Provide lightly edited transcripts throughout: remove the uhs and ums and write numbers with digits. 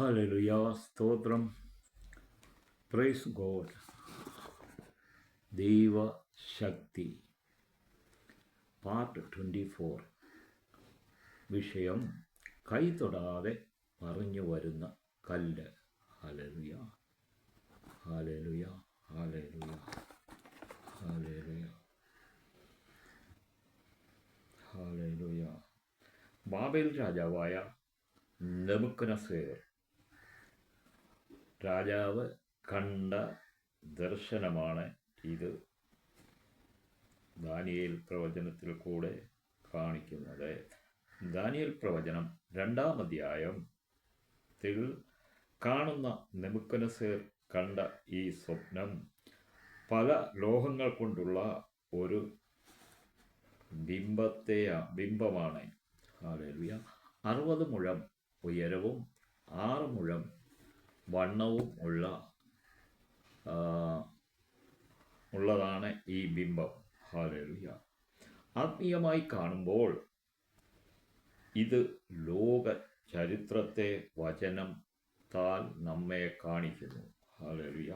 Hallelujah, സ്തോത്രം. Praise God. ദൈവശക്തി part 24. വിഷയം കൈ തൊടാതെ പറഞ്ഞു വരുന്ന കല്ല്. Hallelujah, hallelujah, hallelujah, hallelujah, hallelujah. Babel രാജാവായ നെബൂഖദ്നേസർ രാജാവ് കണ്ട ദർശനമാണ് ഇത് ദാനിയേൽ പ്രവചനത്തിൽ കൂടെ കാണിക്കുന്നത്. ദാനിയേൽ പ്രവചനം 2-ാം അധ്യായത്തിൽ കാണുന്ന നെബൂഖദ്നേസർ കണ്ട ഈ സ്വപ്നം പല ലോഹങ്ങൾ കൊണ്ടുള്ള ഒരു ബിംബമാണ്. ഹല്ലേലൂയ. 60 മുഴം ഉയരവും 6 മുഴം വണ്ണവും ഉള്ളതാണ് ഈ ബിംബം. ഹല്ലേലൂയ. ആത്മീയമായി കാണുമ്പോൾ ഇത് ലോക ചരിത്രത്തെ വചനത്താൽ നമ്മെ കാണിക്കുന്നു. ഹല്ലേലൂയ.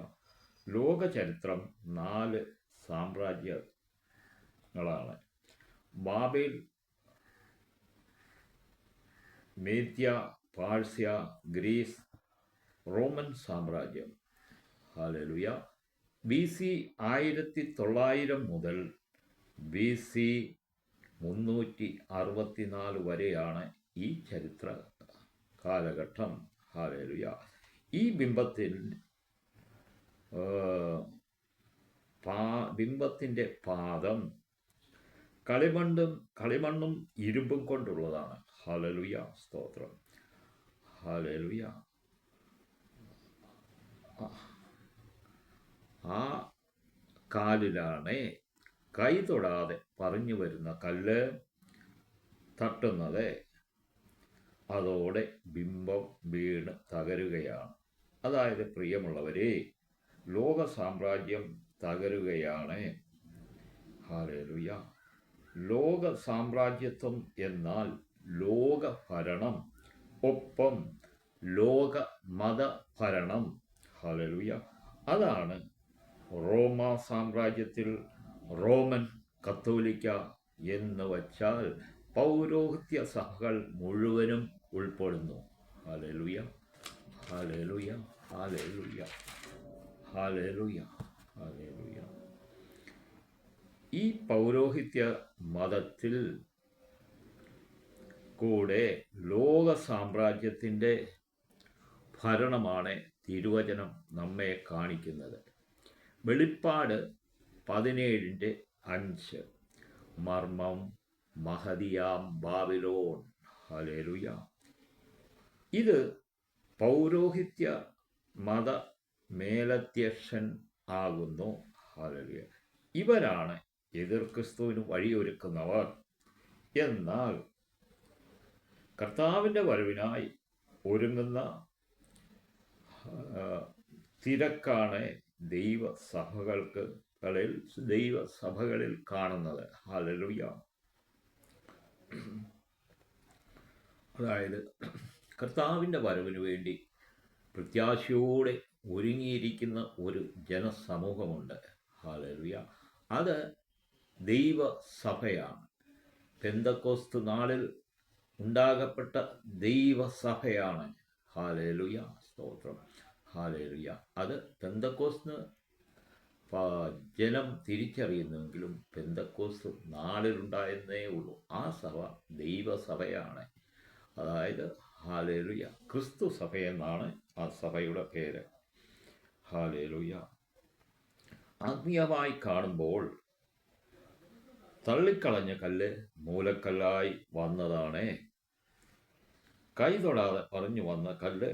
ലോക ചരിത്രം 4 സാമ്രാജ്യങ്ങളാണ്. ബാബേൽ, മേദ്യ, പാഴ്സ്യ, ഗ്രീസ്, റോമൻ സാമ്രാജ്യം. ഹല്ലേലൂയ. BC 1900 മുതൽ BC 364 വരെയാണ് ഈ ചരിത്ര കാലഘട്ടം. ഹല്ലേലൂയ. ഈ ബിംബത്തിൻ്റെ പാദം കളിമണ്ണും ഇരുമ്പും കൊണ്ടുള്ളതാണ്. ഹല്ലേലൂയ, സ്തോത്രം. ഹല്ലേലൂയ. ആ കാലിലാണ് കൈ തൊടാതെ പറഞ്ഞു വരുന്ന കല്ല് തട്ടുന്നത്. അതോടെ ബിംബം വീണ് തകരുകയാണ്. അതായത് പ്രിയമുള്ളവരെ, ലോക സാമ്രാജ്യം തകരുകയാണ്. ഹല്ലേലൂയ. ലോക സാമ്രാജ്യത്വം എന്നാൽ ലോക ഭരണം, ഒപ്പം ലോക മതഭരണം. ഹല്ലേലൂയ. അതാണ് റോമ സാമ്രാജ്യത്തിൽ റോമൻ കത്തോലിക്ക എന്ന് വച്ചാൽ പൗരോഹിത്യ സഭകൾ മുഴുവനും ഉൾപ്പെടുന്നു. Hallelujah, hallelujah, hallelujah, hallelujah, hallelujah. ഈ പൗരോഹിത്യ മതത്തിൽ കൂടെ ലോക സാമ്രാജ്യത്തിൻ്റെ ഭരണമാണ് തിരുവചനം നമ്മെ കാണിക്കുന്നത്. വെളിപ്പാട് 17:5 മർമ്മം മഹദിയാം ബാബിലോൺ. ഹല്ലേലൂയ. ഇത് പൗരോഹിത്യ മത മേലധ്യക്ഷൻ ആകുന്നു. ഹല്ലേലൂയ. ഇവരാണ് എതിർ ക്രിസ്തുവിന് വഴിയൊരുക്കുന്നവർ. എന്നാൽ കർത്താവിൻ്റെ വരവിനായി ഒരുങ്ങുന്ന തിരക്കാണ് ദൈവസഭകളിൽ കാണുന്നത്. ഹല്ലേലൂയ. അതായത് കർത്താവിൻ്റെ വരവിന് വേണ്ടി പ്രത്യാശയോടെ ഒരുങ്ങിയിരിക്കുന്ന ഒരു ജനസമൂഹമുണ്ട്. ഹല്ലേലൂയ. അത് ദൈവസഭയാണ്. പെന്തക്കോസ്ത് നാളിൽ ഉണ്ടാകപ്പെട്ട ദൈവസഭയാണ്. ഹല്ലേലൂയ, സ്തോത്രം. ഹല്ലേലൂയ. അത് പെന്തക്കോസ്ത് ജനം തിരിച്ചറിയുന്നെങ്കിലും പെന്തക്കോസ്ത് നാളിലുണ്ടായെന്നേ ഉള്ളൂ. ആ സഭ ദൈവസഭയാണ്. അതായത് ഹല്ലേലൂയ, ക്രിസ്തു സഭയെന്നാണ് ആ സഭയുടെ പേര്. ഹല്ലേലൂയ. ആത്മീയമായി കാണുമ്പോൾ തള്ളിക്കളഞ്ഞ കല്ല് മൂലക്കല്ലായി വന്നതാണ്. കൈ തൊടാതെ പറഞ്ഞു വന്ന കല്ല്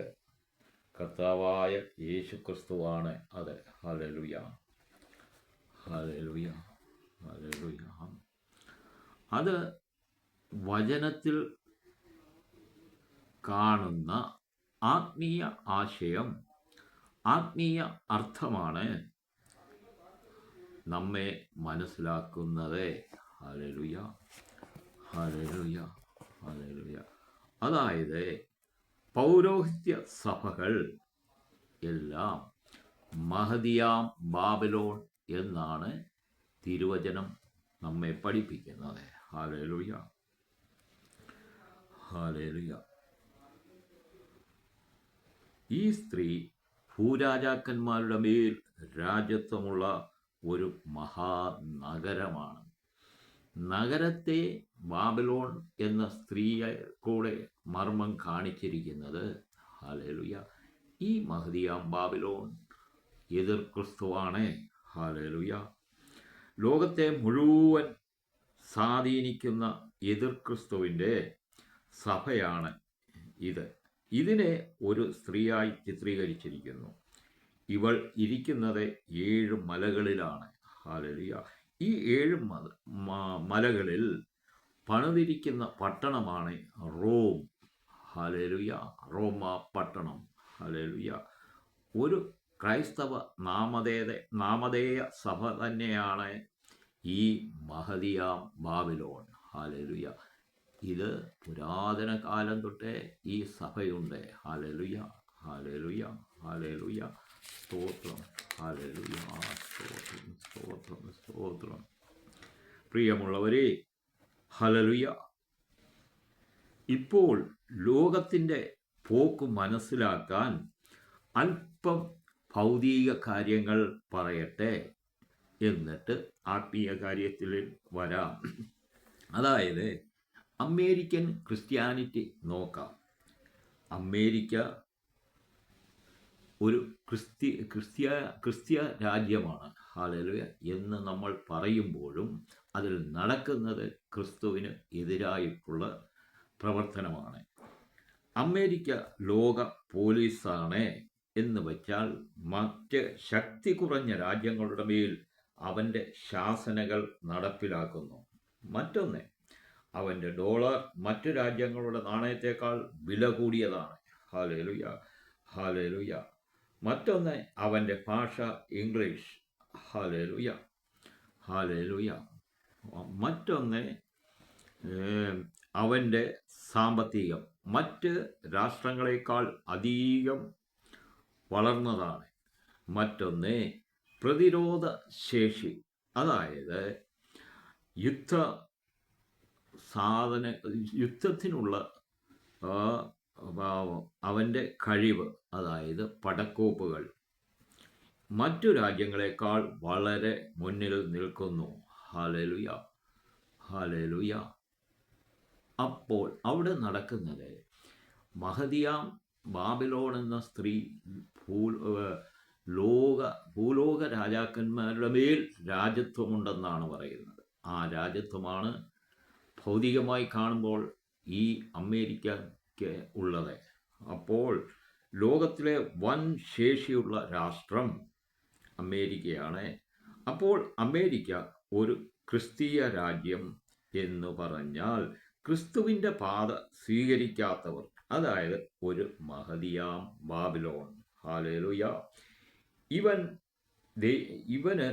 കർത്താവായ യേശു ക്രിസ്തുവാണ്. അത് ഹല്ലേലൂയ, ഹല്ലേലൂയ, ഹല്ലേലൂയ. അത് വചനത്തിൽ കാണുന്ന ആത്മീയ ആശയം, ആത്മീയ അർത്ഥമാണ് നമ്മെ മനസ്സിലാക്കുന്നത്. Hallelujah, hallelujah, hallelujah. അതായത് പൗരോഹിത്യ സഭകൾ എല്ലാം മഹദിയാം ബാബിലോൺ എന്നാണ് തിരുവചനം നമ്മെ പഠിപ്പിക്കുന്നത്. Hallelujah, hallelujah. ഈ സ്ത്രീ ഭൂരാജാക്കന്മാരുടെ മേൽ രാജ്യത്വമുള്ള ഒരു മഹാനഗരമാണ്. നഗരത്തെ ബാബിലോൺ എന്ന സ്ത്രീയെ കൂടെ മർമ്മം കാണിച്ചിരിക്കുന്നത്. ഹല്ലേലൂയ. ഈ മഹദിയാം ബാബിലോൺ എതിർ ക്രിസ്തുവാണ്. ഹല്ലേലൂയ. ലോകത്തെ മുഴുവൻ സ്വാധീനിക്കുന്ന എതിർ ക്രിസ്തുവിൻ്റെ സഭയാണ് ഇത്. ഇതിനെ ഒരു സ്ത്രീയായി ചിത്രീകരിച്ചിരിക്കുന്നു. ഇവൾ ഇരിക്കുന്നത് 7 മലകളിലാണ്. ഹല്ലേലൂയ. ഈ 7 മലകളിൽ പണിതിരിക്കുന്ന പട്ടണമാണ് റോം. ഹല്ലേലൂയ. റോമ പട്ടണം. ഹല്ലേലൂയ. ഒരു ക്രൈസ്തവ നാമധേയ സഭ തന്നെയാണ് ഈ മഹദിയാം ബാബിലോൺ. ഹല്ലേലൂയ. ഇത് പുരാതന കാലം തൊട്ടേ ഈ സഭയുണ്ട്. Hallelujah, hallelujah, hallelujah. സ്തോത്രം, ഹല്ലേലൂയ, സ്തോത്രം, സ്തോത്രം, സ്തോത്രം. പ്രിയമുള്ളവരെ, ഹല്ലേലൂയ. ഇപ്പോൾ ലോകത്തിൻ്റെ പോക്ക് മനസ്സിലാക്കാൻ അല്പം ഭൗതിക കാര്യങ്ങൾ പറയട്ടെ, എന്നിട്ട് ആത്മീയ കാര്യത്തിൽ വരാം. അതായത് അമേരിക്കൻ ക്രിസ്ത്യാനിറ്റി നോക്കാം. അമേരിക്ക ഒരു ക്രിസ്ത്യ രാജ്യമാണ്. ഹല്ലേലൂയ എന്ന് നമ്മൾ പറയുമ്പോഴും അതിൽ നടക്കുന്നത് ക്രിസ്തുവിന് എതിരായിട്ടുള്ള പ്രവർത്തനമാണ്. അമേരിക്ക ലോക പോലീസാണ് എന്ന് വച്ചാൽ മറ്റ് ശക്തി കുറഞ്ഞ രാജ്യങ്ങളുടെ മേൽ അവൻ്റെ ശാസനകൾ നടപ്പിലാക്കുന്നു. മറ്റൊന്ന്, അവൻ്റെ ഡോളർ മറ്റു രാജ്യങ്ങളുടെ നാണയത്തേക്കാൾ വില കൂടിയതാണ്. Hallelujah, hallelujah. മറ്റൊന്ന്, അവൻ്റെ ഭാഷ ഇംഗ്ലീഷ്. Hallelujah, hallelujah. മറ്റൊന്ന്, അവൻ്റെ സാമ്പത്തികം മറ്റ് രാഷ്ട്രങ്ങളെക്കാൾ അധികം വളർന്നതാണ്. മറ്റൊന്ന്, പ്രതിരോധ ശേഷി, അതായത് യുദ്ധത്തിനുള്ള അവൻ്റെ കഴിവ്, അതായത് പടക്കോപ്പുകൾ മറ്റു രാജ്യങ്ങളെക്കാൾ വളരെ മുന്നിൽ നിൽക്കുന്നു. Hallelujah, hallelujah. അപ്പോൾ അവിടെ നടക്കുന്നത് മഹദിയാം ബാബിലോൺ എന്ന സ്ത്രീ ഭൂലോക രാജാക്കന്മാരുടെ മേൽ രാജ്യത്വമുണ്ടെന്നാണ് പറയുന്നത്. ആ രാജ്യത്വമാണ് ഭൗതികമായി കാണുമ്പോൾ ഈ അമേരിക്കയ്ക്ക് ഉള്ളത്. അപ്പോൾ ലോകത്തിലെ വൻ ശേഷിയുള്ള രാഷ്ട്രം അമേരിക്കയാണ്. അപ്പോൾ അമേരിക്ക ഒരു ക്രിസ്തീയ രാജ്യം എന്ന് പറഞ്ഞാൽ ക്രിസ്തുവിൻ്റെ പാത സ്വീകരിക്കാത്തവർ, അതായത് ഒരു മഹദിയാം ബാബിലോൺ. ഹല്ലേലൂയ. ഇവന്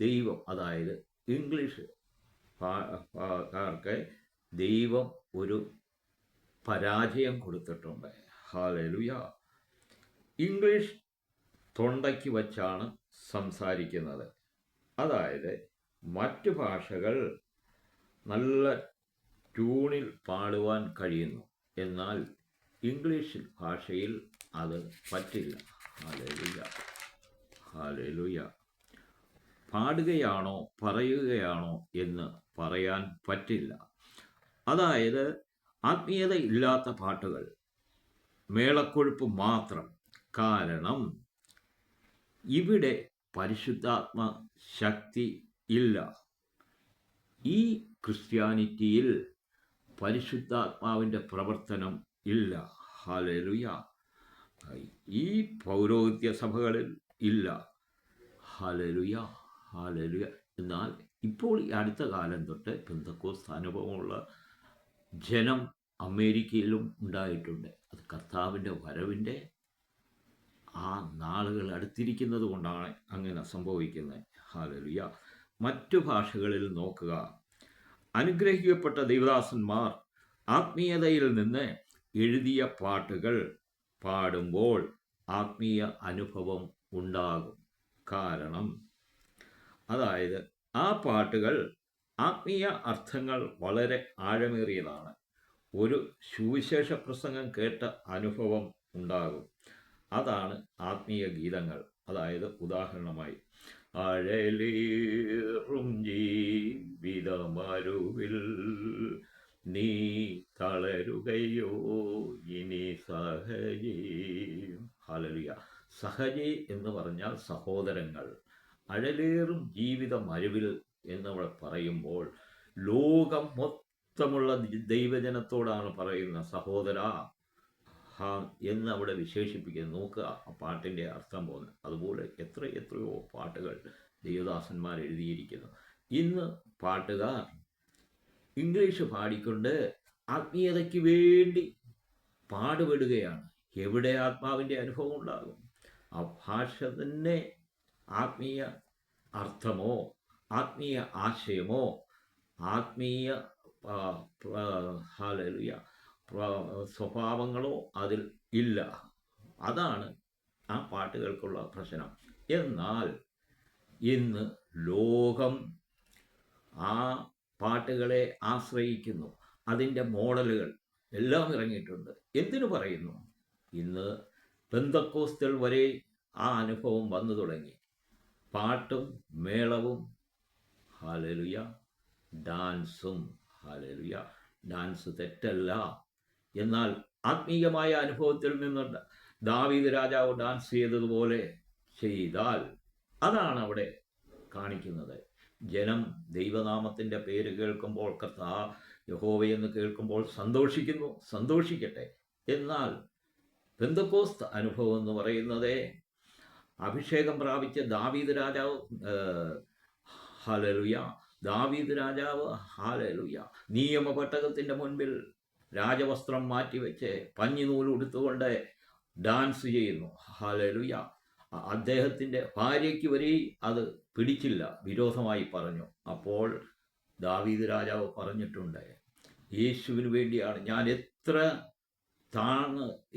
ദൈവം, അതായത് ഇംഗ്ലീഷ് കാർക്ക് ദൈവം ഒരു പരാജയം കൊടുത്തിട്ടുണ്ട്. ഹല്ലേലൂയ. ഇംഗ്ലീഷ് തൊണ്ടയ്ക്ക് വച്ചാണ് സംസാരിക്കുന്നത്. അതായത് മറ്റു ഭാഷകൾ നല്ല ട്യൂണിൽ പാടുവാൻ കഴിയുന്നു, എന്നാൽ ഇംഗ്ലീഷ് ഭാഷയിൽ അത് പറ്റില്ല. Hallelujah, hallelujah. പാടുകയാണോ പറയുകയാണോ എന്ന് പറയാൻ പറ്റില്ല. അതായത് ആത്മീയത ഇല്ലാത്ത പാട്ടുകൾ, മേളക്കൊഴുപ്പ് മാത്രം. കാരണം ഇവിടെ പരിശുദ്ധാത്മ ശക്തി ഇല്ല. ഈ ക്രിസ്ത്യാനിറ്റിയിൽ പരിശുദ്ധാത്മാവിൻ്റെ പ്രവർത്തനം ഇല്ല. ഹല്ലേലൂയ. ഈ പൗരോഹിത്യ സഭകളിൽ ഇല്ല. Hallelujah, hallelujah. എന്നാൽ ഇപ്പോൾ ഈ അടുത്ത കാലം തൊട്ട് പെന്തക്കോസ്ത് അനുഭവമുള്ള ജനം അമേരിക്കയിലും ഉണ്ടായിട്ടുണ്ട്. അത് കർത്താവിൻ്റെ വരവിൻ്റെ ആ നാളുകൾ അടുത്തിരിക്കുന്നത് കൊണ്ടാണ് അങ്ങനെ സംഭവിക്കുന്നത്. ഹല്ലേലൂയ. മറ്റു ഭാഷകളിൽ നോക്കുക. അനുഗ്രഹിക്കപ്പെട്ട ദൈവദാസന്മാർ ആത്മീയതയിൽ നിന്ന് എഴുതിയ പാട്ടുകൾ പാടുമ്പോൾ ആത്മീയ അനുഭവം ഉണ്ടാകും. കാരണം അതായത് ആ പാട്ടുകൾ ആത്മീയ അർത്ഥങ്ങൾ വളരെ ആഴമേറിയതാണ്. ഒരു സുവിശേഷ പ്രസംഗം കേട്ട അനുഭവം ഉണ്ടാകും. അതാണ് ആത്മീയ ഗീതങ്ങൾ. അതായത് ഉദാഹരണമായി, അഴലേറും ജീവിതമരുവിൽ നീ തളരുകയോ ഇനി സഹജീ. ഹല്ലേലൂയ. സഹജി എന്ന് പറഞ്ഞാൽ സഹോദരങ്ങൾ. അഴലേറും ജീവിതം അരുവിൽ എന്നവിടെ പറയുമ്പോൾ ലോകം മൊത്തമുള്ള ദൈവജനത്തോടാണ് പറയുന്ന സഹോദര എന്ന് അവിടെ വിശേഷിപ്പിക്കുന്നത്. നോക്കുക ആ പാട്ടിൻ്റെ അർത്ഥം പോലെ. അതുപോലെ എത്രയോ പാട്ടുകൾ ദേവദാസന്മാർ എഴുതിയിരിക്കുന്നു. ഇന്ന് പാട്ടുകാർ ഇംഗ്ലീഷ് പാടിക്കൊണ്ട് ആത്മീയതയ്ക്ക് വേണ്ടി പാടുപെടുകയാണ്. എവിടെ ആത്മാവിൻ്റെ അനുഭവം ഉണ്ടാകും? ആ ഭാഷ തന്നെ ആത്മീയ അർത്ഥമോ ആത്മീയ ആശയമോ ആത്മീയ ഹല്ലേലൂയ സ്വഭാവങ്ങളോ അതിൽ ഇല്ല. അതാണ് ആ പാട്ടുകൾക്കുള്ള പ്രശ്നം. എന്നാൽ ഇന്ന് ലോകം ആ പാട്ടുകളെ ആശ്രയിക്കുന്നു. അതിൻ്റെ മോഡലുകൾ എല്ലാം ഇറങ്ങിയിട്ടുണ്ട്. എന്തിനു പറയുന്നു? ഇന്ന് പെന്തക്കോസ്തൽ വരെ ആ അനുഭവം വന്നു തുടങ്ങി. പാട്ടും മേളവും, ഹല്ലേലൂയ, ഡാൻസും. ഹല്ലേലൂയ. ഡാൻസ് തെറ്റല്ല. എന്നാൽ ആത്മീയമായ അനുഭവത്തിൽ നിന്ന് ദാവീദ് രാജാവ് ഡാൻസ് ചെയ്തതുപോലെ ചെയ്താൽ അതാണ് അവിടെ കാണിക്കുന്നത്. ജനം ദൈവനാമത്തിൻ്റെ പേര് കേൾക്കുമ്പോൾ, യഹോവയെന്ന് കേൾക്കുമ്പോൾ സന്തോഷിക്കുന്നു. സന്തോഷിക്കട്ടെ. എന്നാൽ പെന്തക്കോസ്ത് അനുഭവം എന്ന് പറയുന്നത് അഭിഷേകം പ്രാപിച്ച ദാവീദ് രാജാവ്, ഹല്ലേലൂയ, ദാവീദ് രാജാവ്, ഹല്ലേലൂയ, നിയമപെട്ടകത്തിൻ്റെ മുൻപിൽ രാജവസ്ത്രം മാറ്റിവെച്ച് പഞ്ഞിനൂൽ ഉടുത്തുകൊണ്ട് ഡാൻസ് ചെയ്യുന്നു. ഹല്ലേലൂയ. അദ്ദേഹത്തിൻ്റെ ഭാര്യയ്ക്ക് വരെ അത് പിടിച്ചില്ല, വിരോധമായി പറഞ്ഞു. അപ്പോൾ ദാവീദ് രാജാവ് പറഞ്ഞിട്ടുണ്ട്, യേശുവിന് വേണ്ടിയാണ് ഞാൻ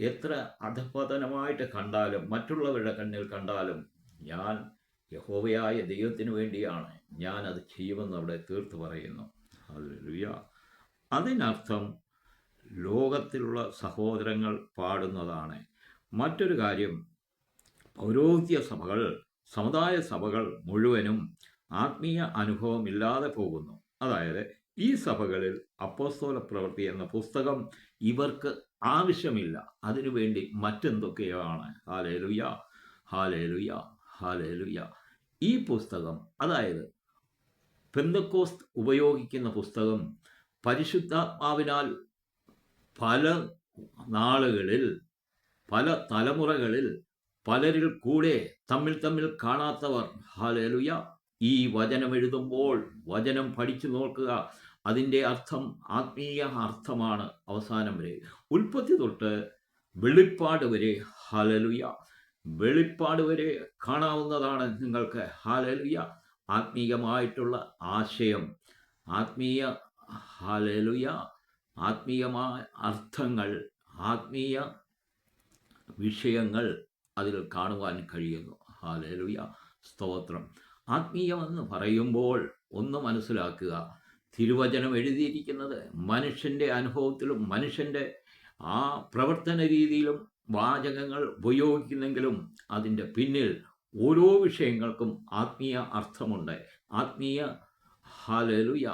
എത്ര അധപതനമായിട്ട് കണ്ടാലും മറ്റുള്ളവരുടെ കണ്ണിൽ കണ്ടാലും ഞാൻ യഹോവയായ ദൈവത്തിന് വേണ്ടിയാണ് ഞാൻ അത് ചെയ്യുമെന്ന് അവിടെ തീർത്ത് പറയുന്നു. ഹല്ലേലൂയ. അതിനർത്ഥം ലോകത്തിലുള്ള സഹോദരങ്ങൾ പാടുന്നതാണ്. മറ്റൊരു കാര്യം, പൗരോഹിത്യ സഭകൾ, സമുദായ സഭകൾ മുഴുവനും ആത്മീയ അനുഭവമില്ലാതെ പോകുന്നു. അതായത് ഈ സഭകളിൽ അപ്പോസ്തല പ്രവൃത്തി എന്ന പുസ്തകം ഇവർക്ക് ആവശ്യമില്ല. അതിനുവേണ്ടി മറ്റെന്തൊക്കെയാണ്. Hallelujah, hallelujah, hallelujah. ഈ പുസ്തകം, അതായത് പെന്തക്കോസ്ത് ഉപയോഗിക്കുന്ന പുസ്തകം, പരിശുദ്ധാത്മാവിനാൽ പല നാളുകളിൽ പല തലമുറകളിൽ പലരിൽ കൂടെ തമ്മിൽ കാണാത്തവർ, ഹല്ലേലൂയ, ഈ വചനം എഴുതുമ്പോൾ വചനം പഠിച്ചു നോക്കുക. അതിൻ്റെ അർത്ഥം ആത്മീയ അർത്ഥമാണ് അവസാനം വരെ, ഉൽപ്പത്തി തൊട്ട് വെളിപ്പാട് വരെ. ഹല്ലേലൂയ. വെളിപ്പാട് വരെ കാണാവുന്നതാണ് നിങ്ങൾക്ക്. ഹല്ലേലൂയ. ആത്മീയമായിട്ടുള്ള ആശയം, ആത്മീയ, ഹല്ലേലൂയ, ആത്മീയമായ അർത്ഥങ്ങൾ, ആത്മീയ വിഷയങ്ങൾ അതിൽ കാണുവാൻ കഴിയുന്നു. ഹല്ലേലൂയ, സ്തോത്രം. ആത്മീയമെന്ന് പറയുമ്പോൾ ഒന്ന് മനസ്സിലാക്കുക, തിരുവചനം എഴുതിയിരിക്കുന്നത് മനുഷ്യൻ്റെ അനുഭവത്തിലും മനുഷ്യൻ്റെ ആ പ്രവർത്തന രീതിയിലും വാചകങ്ങൾ ഉപയോഗിക്കുന്നെങ്കിലും അതിൻ്റെ പിന്നിൽ ഓരോ വിഷയങ്ങൾക്കും ആത്മീയ അർത്ഥമുണ്ട്, ആത്മീയ, ഹല്ലേലൂയ,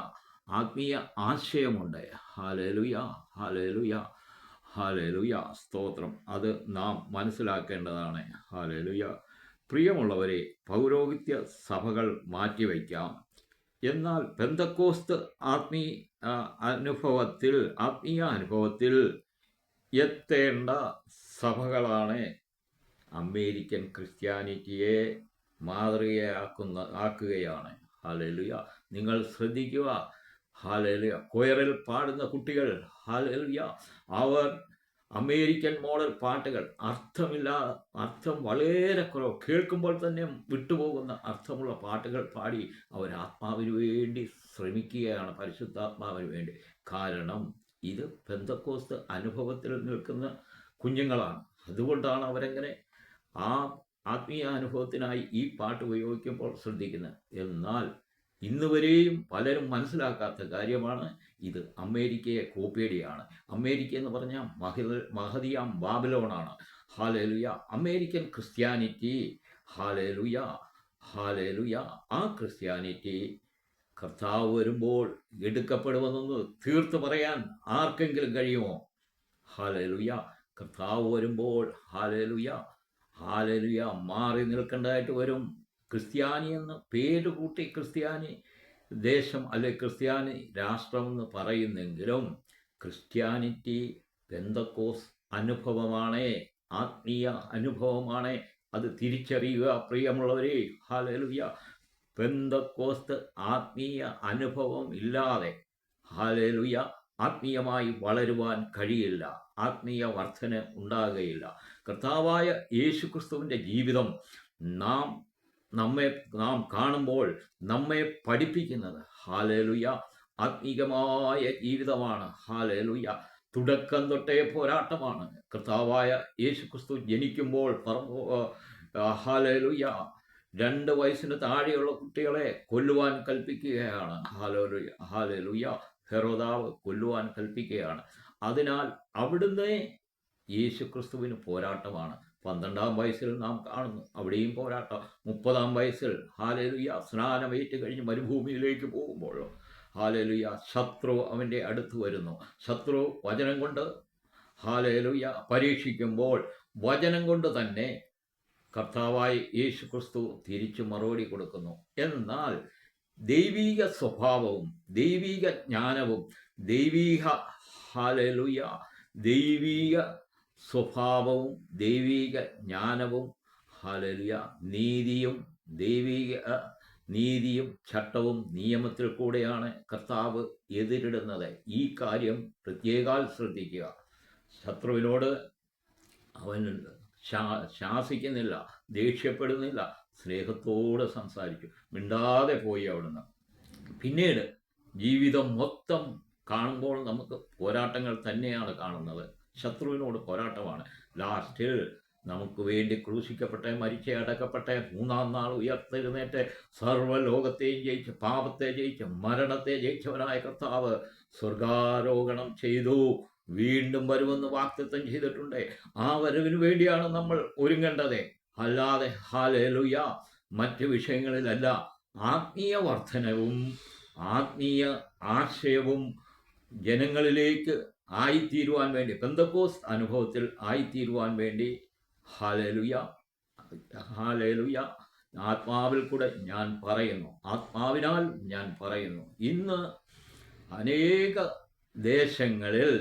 ആത്മീയ ആശയമുണ്ട്. ഹല്ലേലൂയ, ഹല്ലേലൂയ, ഹല്ലേലൂയ, സ്തോത്രം. അത് നാം മനസ്സിലാക്കേണ്ടതാണ്. ഹല്ലേലൂയ. പ്രിയമുള്ളവരെ, പൗരോഹിത്യ സഭകൾ മാറ്റിവെക്കാം. എന്നാൽ പെന്തക്കോസ്ത് ആത്മീയ അനുഭവത്തിൽ എത്തേണ്ട സഭകളാണ് അമേരിക്കൻ ക്രിസ്ത്യാനിറ്റിയെ ആക്കുകയാണ്. ഹല്ലേലൂയ. നിങ്ങൾ ശ്രദ്ധിക്കുക. ഹല്ലേലൂയ. കൊയറിൽ പാടുന്ന കുട്ടികൾ, ഹല്ലേലൂയ, അവർ അമേരിക്കൻ മോഡൽ പാട്ടുകൾ, അർത്ഥം വളരെ കുറവ്, കേൾക്കുമ്പോൾ തന്നെ വിട്ടുപോകുന്ന അർത്ഥമുള്ള പാട്ടുകൾ പാടി അവർ ആത്മാവിന് വേണ്ടി ശ്രമിക്കുകയാണ്, പരിശുദ്ധാത്മാവിന് വേണ്ടി. കാരണം ഇത് പെന്തക്കോസ്ത് അനുഭവത്തിൽ നിൽക്കുന്ന കുഞ്ഞുങ്ങളാണ്. അതുകൊണ്ടാണ് അവരെങ്ങനെ ആ ആത്മീയ അനുഭവത്തിനായി ഈ പാട്ട് ഉപയോഗിക്കുമ്പോൾ ശ്രദ്ധിക്കുന്നത്. എന്നാൽ ഇന്ന് വരെയും പലരും മനസ്സിലാക്കാത്ത കാര്യമാണ് ഇത് അമേരിക്കയെ കോപ്പിയടിയാണ്. അമേരിക്ക എന്ന് പറഞ്ഞാൽ മഹദിയാം ബാബിലോണാണ്. Hallelujah. American Christianity, hallelujah, hallelujah, ആ ക്രിസ്ത്യാനിറ്റി കർത്താവ് വരുമ്പോൾ എടുക്കപ്പെടുമെന്നൊന്ന് തീർത്ത് പറയാൻ ആർക്കെങ്കിലും കഴിയുമോ? ഹാലേലുയ. കർത്താവ് വരുമ്പോൾ ഹാലേലുയ, ഹാലേലുയ, മാറി നിൽക്കേണ്ടതായിട്ട് വരും. ക്രിസ്ത്യാനി എന്ന് പേര് കൂട്ടി ക്രിസ്ത്യാനി ദേശം അല്ലെ ക്രിസ്ത്യാനി രാഷ്ട്രമെന്ന് പറയുന്നെങ്കിലും ക്രിസ്ത്യാനിറ്റി പെന്തക്കോസ് അനുഭവമാണ്, ആത്മീയ അനുഭവമാണ്. അത് തിരിച്ചറിയുക പ്രിയമുള്ളവരെ. ഹാലേലുയ. പെന്തക്കോസ്ത് ആത്മീയ അനുഭവം ഇല്ലാതെ ഹാലേലുയ ആത്മീയമായി വളരുവാൻ കഴിയില്ല, ആത്മീയ വർധന ഉണ്ടാകുകയില്ല. കർത്താവായ യേശുക്രിസ്തുവിൻ്റെ ജീവിതം നാം കാണുമ്പോൾ നമ്മെ പഠിപ്പിക്കുന്നത് ഹാലേലുയ ആത്മീകമായ ജീവിതമാണ്. ഹാലേലുയ. തുടക്കം തൊട്ടേ പോരാട്ടമാണ്. കർത്താവായ യേശുക്രിസ്തു ജനിക്കുമ്പോൾ ഹാലേലുയ 2 വയസ്സിന് താഴെയുള്ള കുട്ടികളെ കൊല്ലുവാൻ കൽപ്പിക്കുകയാണ്. Hallelujah, hallelujah. ഹെരോദാവ് കൊല്ലുവാൻ കൽപ്പിക്കുകയാണ്. അതിനാൽ അവിടുന്ന് യേശുക്രിസ്തുവിന് പോരാട്ടമാണ്. 12-ാം വയസ്സിൽ നാം കാണുന്നു, അവിടെയും പോരാട്ടം. 30-ാം വയസ്സിൽ ഹാലേലുയ സ്നാനമേറ്റ് കഴിഞ്ഞ് മരുഭൂമിയിലേക്ക് പോകുമ്പോൾ ഹാലേലുയ ശത്രു അവൻ്റെ അടുത്ത് വരുന്നു. ശത്രു വചനം കൊണ്ട് ഹാലേലുയ പരീക്ഷിക്കുമ്പോൾ വചനം കൊണ്ട് തന്നെ കർത്താവായ യേശുക്രിസ്തു തിരിച്ചു മറുപടി കൊടുക്കുന്നു. എന്നാൽ ദൈവീക സ്വഭാവവും ദൈവീക ജ്ഞാനവും ദൈവീക ഹാലേലുയ ദൈവീക സ്വഭാവവും ദൈവീക ജ്ഞാനവും ഹാലേലുയ നീതിയും ചട്ടവും നിയമത്തിൽ കൂടെയാണ് കർത്താവ് എതിരിടുന്നത്. ഈ കാര്യം പ്രത്യേകാൽ ശ്രദ്ധിക്കുക. ശത്രുവിനോട് അവൻ ശാസിക്കുന്നില്ല, ദേഷ്യപ്പെടുന്നില്ല, സ്നേഹത്തോടെ സംസാരിച്ചു, മിണ്ടാതെ പോയി അവിടുന്ന്. പിന്നീട് ജീവിതം മൊത്തം കാണുമ്പോൾ നമുക്ക് പോരാട്ടങ്ങൾ തന്നെയാണ് കാണുന്നത്. ശത്രുവിനോട് പോരാട്ടമാണ്. ലാസ്റ്റിൽ നമുക്ക് വേണ്ടി ക്രൂശിക്കപ്പെട്ടെ, മരിച്ചേ, അടക്കപ്പെട്ടെ, 3-ാം നാൾ ഉയർത്തെഴുന്നേറ്റ് സർവ്വലോകത്തെയും ജയിച്ച്, പാപത്തെ ജയിച്ച്, മരണത്തെ ജയിച്ചവനായ കർത്താവ് സ്വർഗാരോഹണം ചെയ്തു. വീണ്ടും വരുമെന്ന് വാഗ്ദത്തം ചെയ്തിട്ടുണ്ട്. ആ വരവിന് വേണ്ടിയാണ് നമ്മൾ ഒരുങ്ങേണ്ടത്. അല്ലാതെ ഹാലേലുയ മറ്റ് വിഷയങ്ങളിലല്ല. ആത്മീയ വർധനവും ആത്മീയ ആശയവും ജനങ്ങളിലേക്ക് ആയിത്തീരുവാൻ വേണ്ടി, പെന്തക്കോസ്ത് അനുഭവത്തിൽ ആയിത്തീരുവാൻ വേണ്ടി ഹാലേലുയ, ഹാലേലുയ ആത്മാവിൽ കൂടെ ഞാൻ പറയുന്നു, ആത്മാവിനാൽ ഞാൻ പറയുന്നു. ഇന്ന് അനേക ദേശങ്ങളിൽ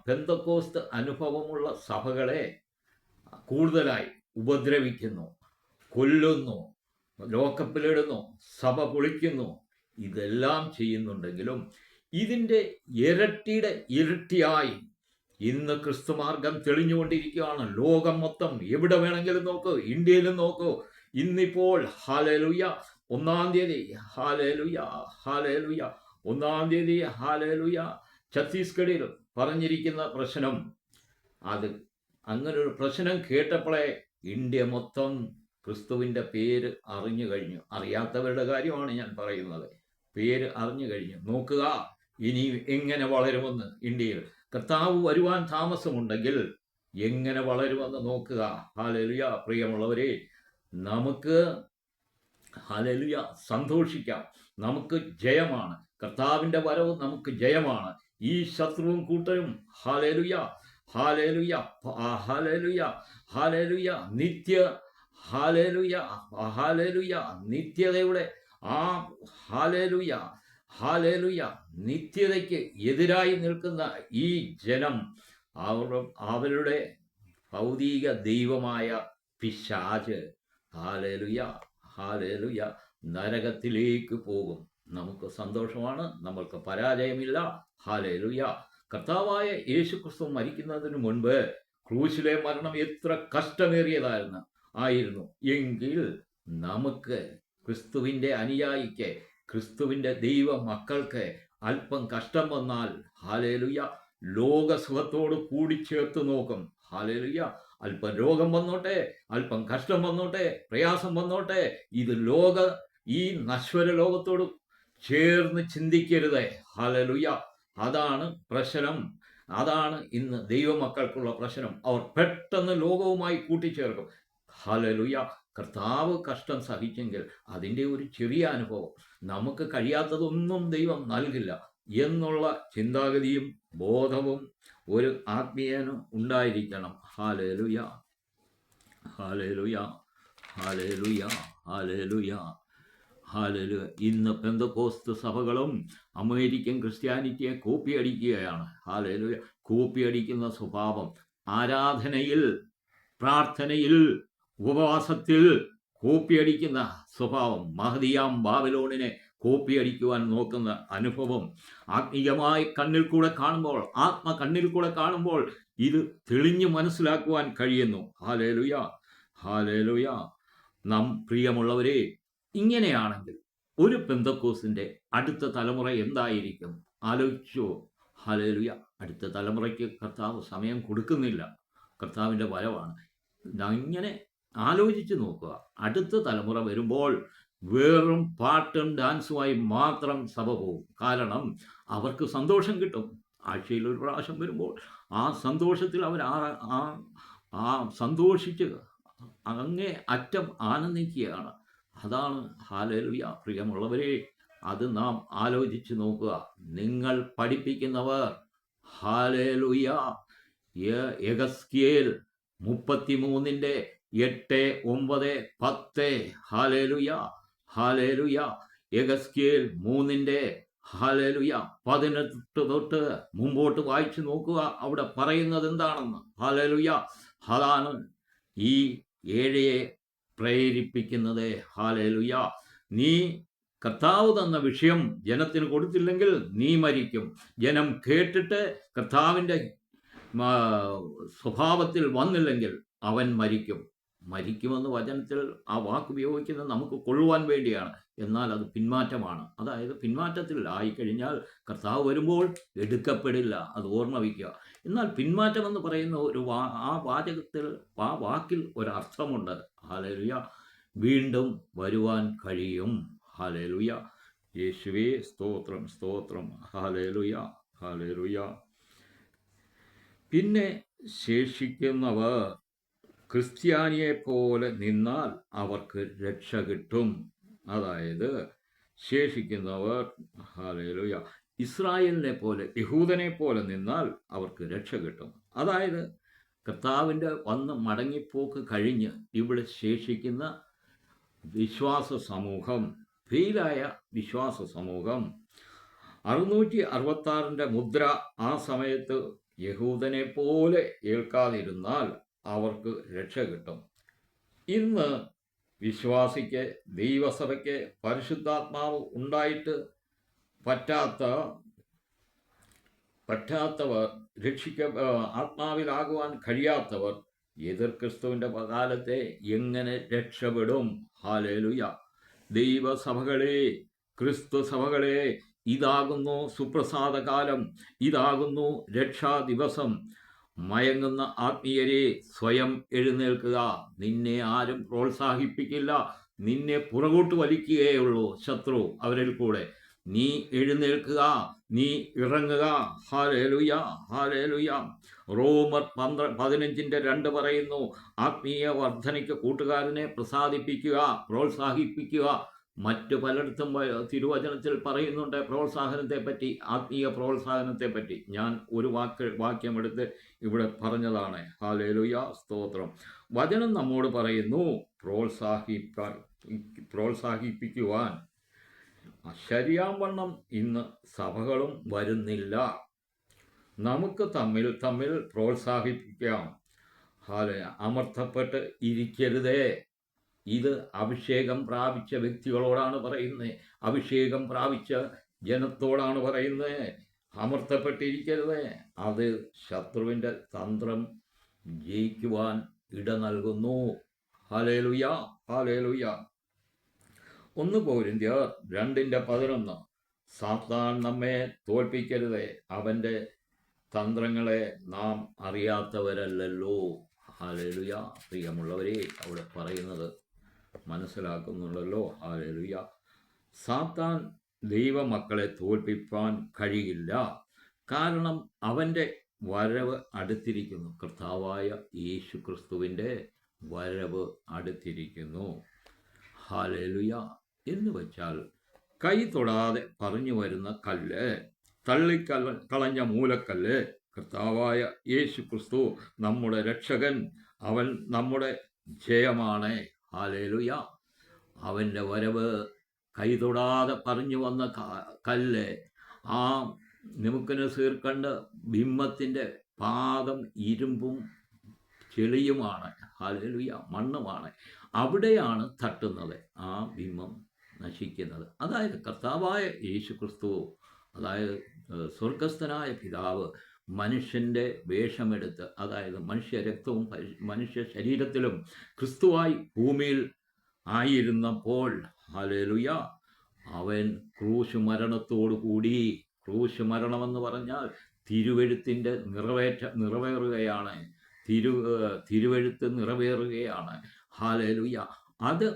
പെന്തക്കോസ്ത് അനുഭവമുള്ള സഭകളെ കൂടുതലായി ഉപദ്രവിക്കുന്നു, കൊല്ലുന്നു, ലോക്കപ്പിലിടുന്നു, സഭ പൊളിക്കുന്നു. ഇതെല്ലാം ചെയ്യുന്നുണ്ടെങ്കിലും ഇതിൻ്റെ ഇരട്ടിയായി ഇന്ന് ക്രിസ്തുമാർഗം തെളിഞ്ഞുകൊണ്ടിരിക്കുകയാണ്. ലോകം മൊത്തം എവിടെ വേണമെങ്കിലും നോക്കൂ, ഇന്ത്യയിലും നോക്കൂ. ഇന്നിപ്പോൾ ഹാലേലുയ 1-ാം തീയതി ഹാലേലുയ, ഹാലേലുയ 1-ാം തീയതി ഹാലേലുയ ഛത്തീസ്ഗഡിൽ പറഞ്ഞിരിക്കുന്ന പ്രശ്നം, അത് അങ്ങനൊരു പ്രശ്നം കേട്ടപ്പോഴേ ഇന്ത്യ മൊത്തം ക്രിസ്തുവിൻ്റെ പേര് അറിഞ്ഞു കഴിഞ്ഞു. അറിയാത്തവരുടെ കാര്യമാണ് ഞാൻ പറയുന്നത്. പേര് അറിഞ്ഞു കഴിഞ്ഞു. നോക്കുക ഇനി എങ്ങനെ വളരുമെന്ന്. ഇന്ത്യയിൽ കർത്താവ് വരുവാൻ താമസമുണ്ടെങ്കിൽ എങ്ങനെ വളരുമെന്ന് നോക്കുക. ഹാലേലുയ. പ്രിയമുള്ളവരെ, നമുക്ക് ഹാലേലുയ സന്തോഷിക്കാം. നമുക്ക് ജയമാണ്. കർത്താവിൻ്റെ വരവ് നമുക്ക് ജയമാണ്. ഈ ശത്രുവും കൂട്ടരും hallelujah, hallelujah, hallelujah, hallelujah hallelujah, hallelujah നിത്യതയുടെ ആ ഹാലേലുയ, ഹാലേലുയ നിത്യതയ്ക്ക് എതിരായി നിൽക്കുന്ന ഈ ജനം അവരുടെ ഭൗതിക ദൈവമായ പിശാച് ഹാലേലുയ, ഹാലേലുയ നരകത്തിലേക്ക് പോകും. നമുക്ക് സന്തോഷമാണ്, നമ്മൾക്ക് പരാജയമില്ല. ഹാലേലുയ. കർത്താവായ യേശുക്രിസ്തു മരിക്കുന്നതിന് മുൻപ് ക്രൂശിലെ മരണം എത്ര കഷ്ടമേറിയതായിരുന്നു എങ്കിൽ നമുക്ക് ക്രിസ്തുവിൻ്റെ അനുയായിക്ക്, ക്രിസ്തുവിൻ്റെ ദൈവ മക്കൾക്ക് അല്പം കഷ്ടം വന്നാൽ ഹല്ലേലൂയ ലോകസുഖത്തോട് കൂടിച്ചേർത്ത് നോക്കും. ഹല്ലേലൂയ അല്പം രോഗം വന്നോട്ടെ, അല്പം കഷ്ടം വന്നോട്ടെ, പ്രയാസം വന്നോട്ടെ, ഇത് ഈ നശ്വര ലോകത്തോട് ചേർന്ന് ചിന്തിക്കരുത്. ഹല്ലേലൂയ അതാണ് പ്രശ്നം. അതാണ് ഇന്ന് ദൈവമക്കൾക്കുള്ള പ്രശ്നം. അവർ പെട്ടെന്ന് ലോകവുമായി കൂട്ടിച്ചേർക്കും. ഹല്ലേലൂയ കർത്താവ് കഷ്ടം സഹിച്ചെങ്കിൽ അതിൻ്റെ ഒരു ചെറിയ അനുഭവം, നമുക്ക് കഴിയാത്തതൊന്നും ദൈവം നൽകില്ല എന്നുള്ള ചിന്താഗതിയും ബോധവും ഒരു ആത്മീയന് ഉണ്ടായിരിക്കണം. Hallelujah hallelujah hallelujah hallelujah hallelujah. ഇന്ന് പെന്തക്കോസ്ത് സഭകളും അമേരിക്കൻ ക്രിസ്ത്യാനിറ്റിയെ കോപ്പിയടിക്കുകയാണ്. ഹല്ലേലൂയ കോപ്പിയടിക്കുന്ന സ്വഭാവം ആരാധനയിൽ, പ്രാർത്ഥനയിൽ, ഉപവാസത്തിൽ കോപ്പിയടിക്കുന്ന സ്വഭാവം, മഹദിയാം ബാബിലോണിനെ കോപ്പിയടിക്കുവാൻ നോക്കുന്ന അനുഭവം ആത്മീയമായി കണ്ണിൽ കൂടെ കാണുമ്പോൾ, കണ്ണിൽ കൂടെ കാണുമ്പോൾ ഇത് തെളിഞ്ഞു മനസ്സിലാക്കുവാൻ കഴിയുന്നു. Hallelujah hallelujah. നാം പ്രിയമുള്ളവരെ, ഇങ്ങനെയാണെങ്കിൽ ഒരു പെന്തക്കോസിന്റെ അടുത്ത തലമുറ എന്തായിരിക്കും? ആലോചിച്ചോ? ഹല്ലേലൂയ. അടുത്ത തലമുറയ്ക്ക് കർത്താവ് സമയം കൊടുക്കുന്നില്ല. കർത്താവിൻ്റെ വരവാണ്. ഇങ്ങനെ ആലോചിച്ച് നോക്കുക. അടുത്ത തലമുറ വരുമ്പോൾ വെറും പാട്ടും ഡാൻസുമായി മാത്രം സഭ പോകും. കാരണം അവർക്ക് സന്തോഷം കിട്ടും. ആഴ്ചയിൽ ഒരു പ്രാവശ്യം വരുമ്പോൾ ആ സന്തോഷത്തിൽ അവർ സന്തോഷിച്ച് അങ്ങേ അറ്റം ആനന്ദിക്കുകയാണ്. അതാണ് ഹല്ലേലൂയ. പ്രിയമുള്ളവരെ, അത് നാം ആലോചിച്ച് നോക്കുക. നിങ്ങൾ പഠിപ്പിക്കുന്നവർ ഹല്ലേലൂയ യെഹെസ്കേൽ 33:8, 9, 10 ഹല്ലേലൂയ ഹല്ലേലൂയ. യെഹെസ്കേൽ 3 ഹല്ലേലൂയ 18 തൊട്ട് മുമ്പോട്ട് വായിച്ചു നോക്കുക. അവിടെ പറയുന്നത് എന്താണെന്ന്. ഹല്ലേലൂയ. അതാണ് ഈ ഏഴയെ പ്രേരിപ്പിക്കുന്നത്. ഹല്ലേലൂയ. നീ കർത്താവ് തന്ന വിഷയം ജനത്തിന് കൊടുത്തില്ലെങ്കിൽ നീ മരിക്കും. ജനം കേട്ടിട്ട് കർത്താവിൻ്റെ സ്വഭാവത്തിൽ വന്നില്ലെങ്കിൽ അവൻ മരിക്കും. മരിക്കുമെന്ന് വചനത്തിൽ ആ വാക്ക് ഉപയോഗിക്കുന്നത് നമുക്ക് കൊള്ളുവാൻ വേണ്ടിയാണ്. എന്നാൽ അത് പിന്മാറ്റമാണ്. അതായത് പിന്മാറ്റത്തിൽ ആയിക്കഴിഞ്ഞാൽ കർത്താവ് വരുമ്പോൾ എടുക്കപ്പെടില്ല. അത് ഓർമ്മ വയ്ക്കുക. എന്നാൽ പിന്മാറ്റമെന്ന് പറയുന്ന ആ വാചകത്തിൽ, ആ വാക്കിൽ ഒരർത്ഥമുണ്ട്. ഹല്ലേലൂയ. വീണ്ടും വരുവാൻ കഴിയും. ഹല്ലേലൂയ. യേശുവേ സ്തോത്രം സ്തോത്രം. Hallelujah hallelujah. പിന്നെ ശേഷിക്കുന്നവർ ക്രിസ്ത്യാനിയെ പോലെ നിന്നാൽ അവർക്ക് രക്ഷ കിട്ടും. അതായത് ശേഷിക്കുന്നവർ ഹല്ലേലൂയ ഇസ്രായേലിനെ പോലെ, യഹൂദനെ പോലെ നിന്നാൽ അവർക്ക് രക്ഷ കിട്ടും. അതായത് കർത്താവിൻ്റെ വന്ന് മടങ്ങിപ്പോക്ക് കഴിഞ്ഞ് ഇവിടെ ശേഷിക്കുന്ന വിശ്വാസ സമൂഹം, ഫെയിലായ വിശ്വാസ സമൂഹം 666 മുദ്ര ആ സമയത്ത് യഹൂദനെ പോലെ ഏൽക്കാതിരുന്നാൽ അവർക്ക് രക്ഷ കിട്ടും. ഇന്ന് വിശ്വാസിക്ക്, ദൈവസഭയ്ക്ക് പരിശുദ്ധാത്മാവ് ഉണ്ടായിട്ട് പറ്റാത്തവർ, ആത്മാവിലാകുവാൻ കഴിയാത്തവർ എതിർ ക്രിസ്തുവിൻ്റെ കാലത്തെ എങ്ങനെ രക്ഷപ്പെടും? ഹല്ലേലൂയ. ദൈവസഭകളെ, ക്രിസ്തു സഭകളെ, ഇതാകുന്നു സുപ്രസാദ കാലം, ഇതാകുന്നു രക്ഷാ ദിവസം. മയങ്ങുന്ന ആത്മീയരെ, സ്വയം എഴുന്നേൽക്കുക. നിന്നെ ആരും പ്രോത്സാഹിപ്പിക്കില്ല. നിന്നെ പുറകോട്ട് വലിക്കുകയുള്ളൂ ശത്രു അവരിൽ കൂടെ. നീ എഴുന്നേൽക്കുക, നീ ഇറങ്ങുക. Hallelujah hallelujah. റോമർ 15:2 പറയുന്നു, ആത്മീയ വർധനയ്ക്ക് കൂട്ടുകാരനെ പ്രസാദിപ്പിക്കുക, പ്രോത്സാഹിപ്പിക്കുക. മറ്റു പലയിടത്തും തിരുവചനത്തിൽ പറയുന്നുണ്ട് പ്രോത്സാഹനത്തെ പറ്റി, ആത്മീയ പ്രോത്സാഹനത്തെ പറ്റി. ഞാൻ ഒരു വാക്യമെടുത്ത് ഇവിടെ പറഞ്ഞതാണ്. ഹല്ലേലൂയ സ്തോത്രം. വചനം നമ്മോട് പറയുന്നു പ്രോത്സാഹിപ്പിക്കുവാൻ. ശരിയാവണ്ണം ഇന്ന് സഭകളും വരുന്നില്ല. നമുക്ക് തമ്മിൽ പ്രോത്സാഹിപ്പിക്കാം. അമർത്തപ്പെട്ട് ഇരിക്കരുതേ. ഇത് അഭിഷേകം പ്രാപിച്ച വ്യക്തികളോടാണ് പറയുന്നത്. അഭിഷേകം പ്രാപിച്ച ജനത്തോടാണ് പറയുന്നത്. അമർത്തപ്പെട്ടിരിക്കരുത്. അത് ശത്രുവിൻ്റെ തന്ത്രം ജയിക്കുവാൻ ഇട നൽകുന്നു. Hallelujah hallelujah. 1 കൊരിന്ത്യർ 2:11. സാത്താൻ നമ്മെ തോൽപ്പിക്കരുതേ, അവൻ്റെ തന്ത്രങ്ങളെ നാം അറിയാത്തവരല്ലല്ലോ. ഹല്ലേലൂയ. പ്രിയമുള്ളവരെ, അവിടെ പറയുന്നത് മനസ്സിലാക്കുന്നുണ്ടല്ലോ. ഹല്ലേലൂയ. സാത്താൻ ദൈവമക്കളെ തോൽപ്പിക്കാൻ കഴിയില്ല. കാരണം അവൻ്റെ വരവ് അടുത്തിരിക്കുന്നു. കർത്താവായ യേശു ക്രിസ്തുവിൻ്റെ വരവ് അടുത്തിരിക്കുന്നു. ഹല്ലേലൂയ. എന്ന് വെച്ചാൽ കൈ തൊടാതെ പറഞ്ഞു വരുന്ന കല്ല്, തള്ളിക്കളഞ്ഞ മൂലക്കല്ല് കർത്താവായ യേശു ക്രിസ്തു നമ്മുടെ രക്ഷകൻ. അവൻ നമ്മുടെ ജയമാണ്. ഹല്ലേലൂയ. അവൻ്റെ വരവ് കൈ തൊടാതെ പറഞ്ഞു വന്ന കല്ല് ആ നെബൂഖദ്നേസർ കണ്ട ബിംബത്തിൻ്റെ പാദം ഇരുമ്പും ചെളിയുമാണ്. ഹല്ലേലൂയ. മണ്ണുമാണ്. അവിടെയാണ് തട്ടുന്നത്, ആ ബിംബം നശിക്കുന്നത്. അതായത് കർത്താവായ യേശു ക്രിസ്തു, അതായത് സ്വർഗസ്ഥനായ പിതാവ് മനുഷ്യൻ്റെ വേഷമെടുത്ത്, അതായത് മനുഷ്യരക്തവും മനുഷ്യ ശരീരത്തിലും ക്രിസ്തുവായി ഭൂമിയിൽ ആയിരുന്നപ്പോൾ, ഹല്ലേലൂയ, അവൻ ക്രൂശ് മരണത്തോടു കൂടി, ക്രൂശ് മരണമെന്ന് പറഞ്ഞാൽ തിരുവെഴുത്തിൻ്റെ നിറവേറുകയാണ്. തിരുവെഴുത്ത് നിറവേറുകയാണ്. ഹല്ലേലൂയ. അത്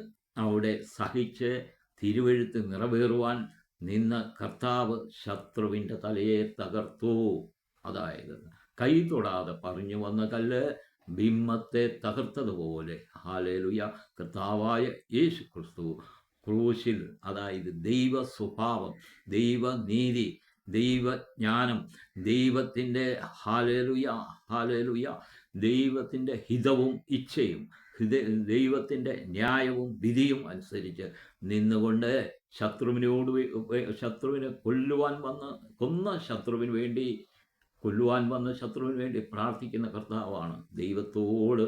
അവിടെ സഹിച്ച് തിരുവെഴുത്ത് നിറവേറുവാൻ നിന്ന കർത്താവ് ശത്രുവിൻ്റെ തലയെ തകർത്തു. അതായത് കൈ തൊടാതെ പറഞ്ഞു വന്ന കല്ല് ബിംബത്തെ തകർത്തതുപോലെ, ഹല്ലേലൂയ, കർത്താവായ യേശു ക്രിസ്തു ക്രൂശിൽ, അതായത് ദൈവ സ്വഭാവം, ദൈവനീതി, ദൈവജ്ഞാനം, ദൈവത്തിൻ്റെ ഹല്ലേലൂയ ഹല്ലേലൂയ ദൈവത്തിൻ്റെ ഹിതവും ഇച്ഛയും ദൈവത്തിൻ്റെ ന്യായവും വിധിയും അനുസരിച്ച് നിന്നുകൊണ്ട് ശത്രുവിനെ കൊന്ന ശത്രുവിന് വേണ്ടി പ്രാർത്ഥിക്കുന്ന കർത്താവാണ്. ദൈവത്തോട്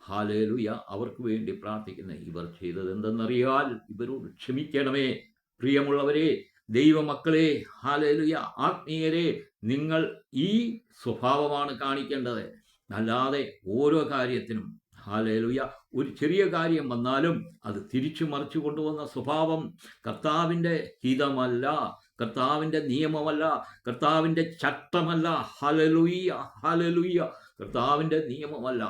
ഹല്ലേലൂയ അവർക്ക് വേണ്ടി പ്രാർത്ഥിക്കുന്ന ഇവർ ചെയ്തത് എന്തെന്നറിയാൽ ഇവരോട് ക്ഷമിക്കണമേ. പ്രിയമുള്ളവരെ, ദൈവമക്കളെ, ഹല്ലേലൂയ, ആത്മീയരെ, നിങ്ങൾ ഈ സ്വഭാവമാണ് കാണിക്കേണ്ടത്. അല്ലാതെ ഓരോ കാര്യത്തിനും, ഹല്ലേലൂയ, ഒരു ചെറിയ കാര്യം വന്നാലും അത് തിരിച്ചു മറിച്ചു കൊണ്ടുവന്ന സ്വഭാവം കർത്താവിൻ്റെ ഹിതമല്ല, കർത്താവിൻ്റെ നിയമമല്ല, കർത്താവിൻ്റെ ചട്ടമല്ല. ഹല്ലേലൂയ ഹല്ലേലൂയ കർത്താവിൻ്റെ നിയമമല്ല.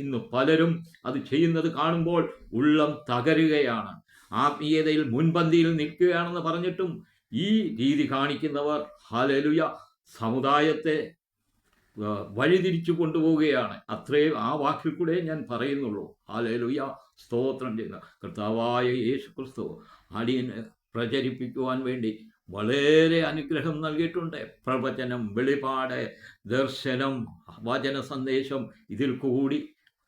ഇന്ന് പലരും അത് ചെയ്യുന്നത് കാണുമ്പോൾ ഉള്ളം തകരുകയാണ്. ആത്മീയതയിൽ മുൻപന്തിയിൽ നിൽക്കുകയാണെന്ന് പറഞ്ഞിട്ടും ഈ രീതി കാണിക്കുന്നവർ, ഹല്ലേലൂയ, സമുദായത്തെ വഴിതിരിച്ചു കൊണ്ടുപോവുകയാണ്. അത്രയും ആ വാക്കിൽ കൂടെ ഞാൻ പറയുന്നുള്ളൂ. ഹല്ലേലൂയ. സ്തോത്രം ചെയ്യുന്ന കർത്താവായ യേശു ക്രിസ്തു അടിയനെ പ്രചരിപ്പിക്കുവാൻ വേണ്ടി വളരെ അനുഗ്രഹം നൽകിയിട്ടുണ്ട്. പ്രവചനം, വെളിപാട്, ദർശനം, വചന സന്ദേശം, ഇതിൽ കൂടി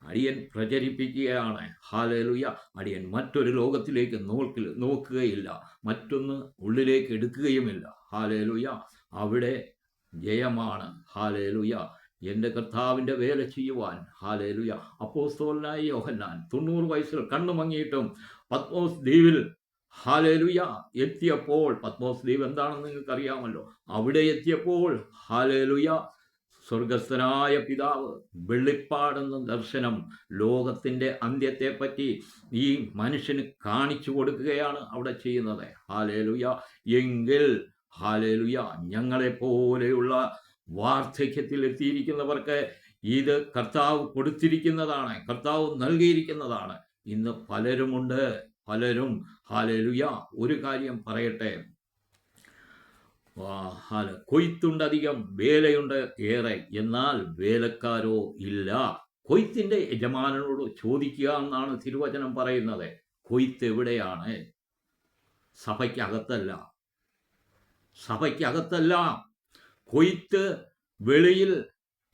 അടിയൻ പ്രചരിപ്പിക്കുകയാണ്. ഹല്ലേലൂയ. അടിയൻ മറ്റൊരു ലോകത്തിലേക്ക് നോക്കുകയില്ല, മറ്റൊന്ന് ഉള്ളിലേക്ക് എടുക്കുകയുമില്ല. ഹല്ലേലൂയ. അവിടെ ജയമാണ്. ഹല്ലേലൂയ. എൻ്റെ കർത്താവിൻ്റെ വേല ചെയ്യുവാൻ, ഹല്ലേലൂയ, അപ്പോസ്തലനായ യോഹന്നാൻ 90 വയസ്സിൽ കണ്ണുമങ്ങിയിട്ടും പത്മോസ് ദ്വീപിൽ, ഹല്ലേലൂയ, എത്തിയപ്പോൾ, പത്മോസ് ദ്വീപ് എന്താണെന്ന് നിങ്ങൾക്ക് അറിയാമല്ലോ, അവിടെ എത്തിയപ്പോൾ, ഹല്ലേലൂയ, സ്വർഗസ്ഥനായ പിതാവ് വെളിപ്പാടെന്ന ദർശനം, ലോകത്തിൻ്റെ അന്ത്യത്തെപ്പറ്റി ഈ മനുഷ്യന് കാണിച്ചു കൊടുക്കുകയാണ് അവിടെ ചെയ്യുന്നത്. ഹല്ലേലൂയ. എങ്കിൽ ഹല്ലേലൂയ, ഞങ്ങളെപ്പോലെയുള്ള വാർദ്ധക്യത്തിൽ എത്തിയിരിക്കുന്നവർക്ക് ഇത് കർത്താവ് കൊടുത്തിരിക്കുന്നതാണ്, കർത്താവ് നൽകിയിരിക്കുന്നതാണ്. ഇന്ന് പലരും ഹല്ലേലൂയ. ഒരു കാര്യം പറയട്ടെ, കൊയ്ത്തുണ്ടധികം, വേലയുണ്ട് ഏറെ, എന്നാൽ വേലക്കാരോ ഇല്ല. കൊയ്ത്തിൻ്റെ യജമാനനോട് ചോദിക്കുക എന്നാണ് തിരുവചനം പറയുന്നത്. കൊയ്ത്ത് എവിടെയാണ്? സഭയ്ക്കകത്തല്ല. കൊയ്ത്ത് വെളിയിൽ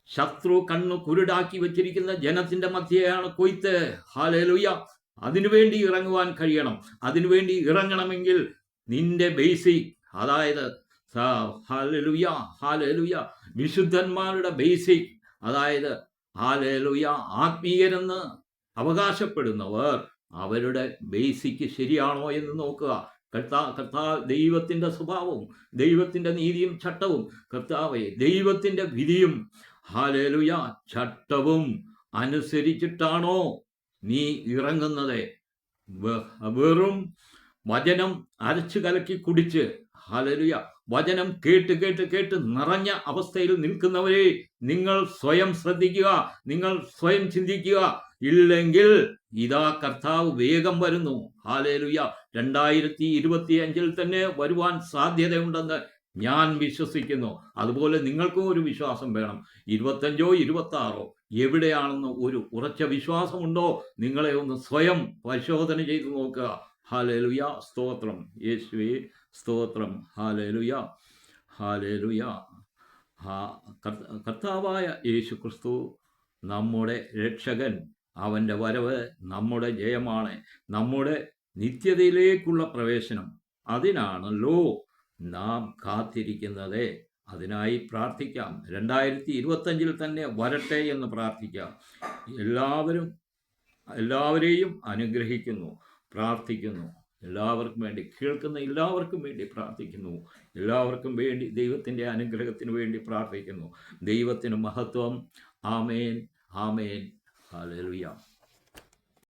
ശത്രു കണ്ണു കുരുടാക്കി വെച്ചിരിക്കുന്ന ജനത്തിന്റെ മധ്യയാണ് കൊയ്ത്ത്. ഹല്ലേലൂയ. അതിനുവേണ്ടി ഇറങ്ങുവാൻ കഴിയണം. അതിനുവേണ്ടി ഇറങ്ങണമെങ്കിൽ നിന്റെ ബേസിക്, അതായത് ഹല്ലേലൂയ ഹല്ലേലൂയ വിശുദ്ധന്മാരുടെ ബേസിക്, അതായത് ഹല്ലേലൂയ ആത്മീയരെന്ന് അവകാശപ്പെടുന്നവർ, അവരുടെ ബേസിക് ശരിയാണോ എന്ന് നോക്കുക. ദൈവത്തിൻ്റെ സ്വഭാവവും ദൈവത്തിൻ്റെ നീതിയും ചട്ടവും, കർത്താവേ, ദൈവത്തിൻ്റെ വിധിയും, ഹല്ലേലൂയ, ചട്ടവും അനുസരിച്ചിട്ടാണോ നീ ഇറങ്ങുന്നത്? വെറും വചനം അരച്ചു കലക്കി കുടിച്ച്, ഹല്ലേലൂയ. വചനം കേട്ട് കേട്ട് കേട്ട് നിറഞ്ഞ അവസ്ഥയിൽ നിൽക്കുന്നവരെ നിങ്ങൾ സ്വയം ശ്രദ്ധിക്കുക, നിങ്ങൾ സ്വയം ചിന്തിക്കുക. ഇല്ലെങ്കിൽ ഇതാ കർത്താവ് വേഗം വരുന്നു. ഹല്ലേലൂയ. 2025 തന്നെ വരുവാൻ സാധ്യതയുണ്ടെന്ന് ഞാൻ വിശ്വസിക്കുന്നു. അതുപോലെ നിങ്ങൾക്കും ഒരു വിശ്വാസം വേണം. 25 26 എവിടെയാണെന്ന് ഒരു ഉറച്ച വിശ്വാസമുണ്ടോ? നിങ്ങളെ ഒന്ന് സ്വയം പരിശോധന ചെയ്ത് നോക്കുക. ഹല്ലേലൂയ. സ്തോത്രം യേശുവേ, സ്തോത്രം. Hallelujah, hallelujah. കർത്താവായ യേശു ക്രിസ്തു നമ്മുടെ രക്ഷകൻ. അവൻ്റെ വരവ് നമ്മുടെ ജയമാണ്, നമ്മുടെ നിത്യതയിലേക്കുള്ള പ്രവേശനം. അതിനാണല്ലോ നാം കാത്തിരിക്കുന്നത്. അതിനായി പ്രാർത്ഥിക്കാം. 2025 തന്നെ വരട്ടെ എന്ന് പ്രാർത്ഥിക്കാം. എല്ലാവരെയും അനുഗ്രഹിക്കുന്നു, പ്രാർത്ഥിക്കുന്നു. എല്ലാവർക്കും വേണ്ടി, കേൾക്കുന്ന എല്ലാവർക്കും വേണ്ടി പ്രാർത്ഥിക്കുന്നു. എല്ലാവർക്കും വേണ്ടി ദൈവത്തിൻ്റെ അനുഗ്രഹത്തിന് വേണ്ടി പ്രാർത്ഥിക്കുന്നു. ദൈവത്തിന് മഹത്വം. ആമേൻ, ആമേൻ. ഹല്ലേലൂയ.